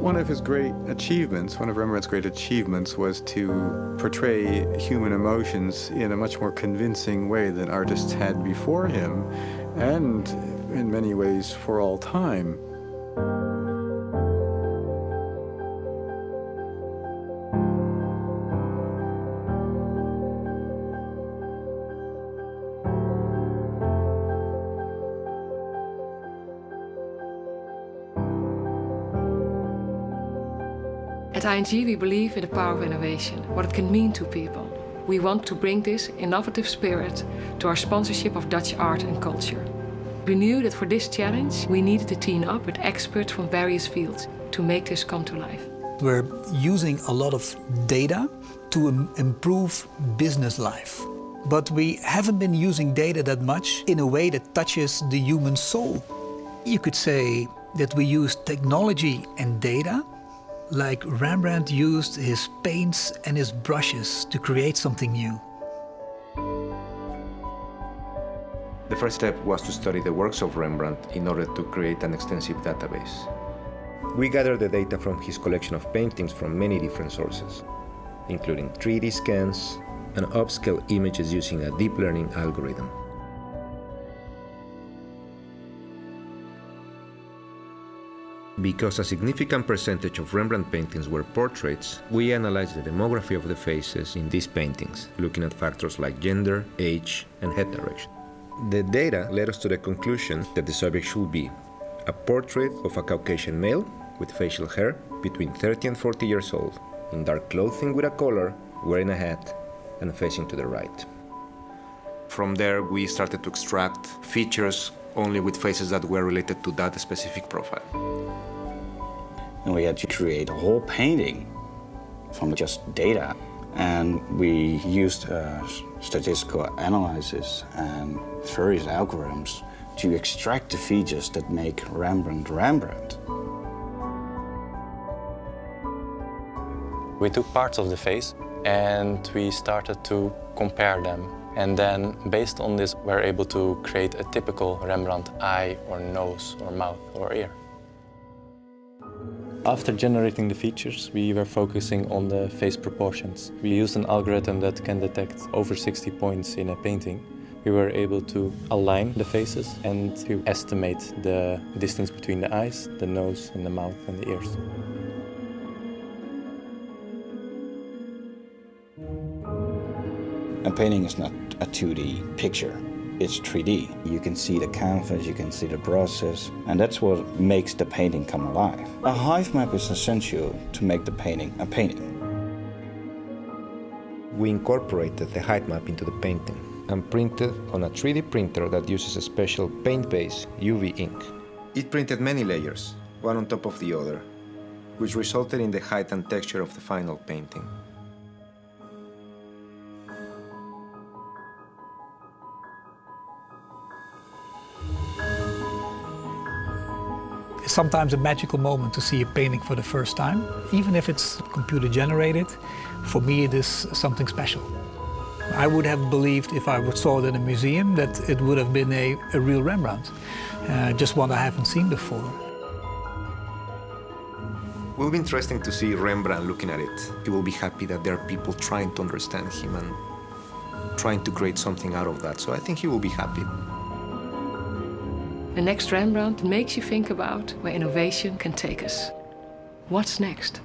One of his great achievements, one of Rembrandt's great achievements, was to portray human emotions in a much more convincing way than artists had before him, and in many ways for all time. At ING, we believe in the power of innovation, what it can mean to people. We want to bring this innovative spirit to our sponsorship of Dutch art and culture. We knew that for this challenge, we needed to team up with experts from various fields to make this come to life. We're using a lot of data to improve business life. But we haven't been using data that much in a way that touches the human soul. You could say that we use technology and data like Rembrandt used his paints and his brushes to create something new. The first step was to study the works of Rembrandt in order to create an extensive database. We gathered the data from his collection of paintings from many different sources, including 3D scans and upscale images using a deep learning algorithm. Because a significant percentage of Rembrandt paintings were portraits, we analyzed the demography of the faces in these paintings, looking at factors like gender, age, and head direction. The data led us to the conclusion that the subject should be a portrait of a Caucasian male with facial hair between 30 and 40 years old, in dark clothing with a collar, wearing a hat, and facing to the right. From there, we started to extract features only with faces that were related to that specific profile. And we had to create a whole painting from just data. And we used statistical analysis and various algorithms to extract the features that make Rembrandt Rembrandt. We took parts of the face and we started to compare them. And then, based on this, we're able to create a typical Rembrandt eye or nose or mouth or ear. After generating the features, we were focusing on the face proportions. We used an algorithm that can detect over 60 points in a painting. We were able to align the faces and to estimate the distance between the eyes, the nose, and the mouth and the ears. A painting is not a 2D picture, it's 3D. You can see the canvas, you can see the brushes, and that's what makes the painting come alive. A hive map is essential to make the painting a painting. We incorporated the height map into the painting and printed on a 3D printer that uses a special paint-based UV ink. It printed many layers, one on top of the other, which resulted in the height and texture of the final painting. It's sometimes a magical moment to see a painting for the first time. Even if it's computer generated, for me it is something special. I would have believed if I saw it in a museum that it would have been a real Rembrandt, just one I haven't seen before. It will be interesting to see Rembrandt looking at it. He will be happy that there are people trying to understand him and trying to create something out of that, so I think he will be happy. The Next Rembrandt makes you think about where innovation can take us. What's next?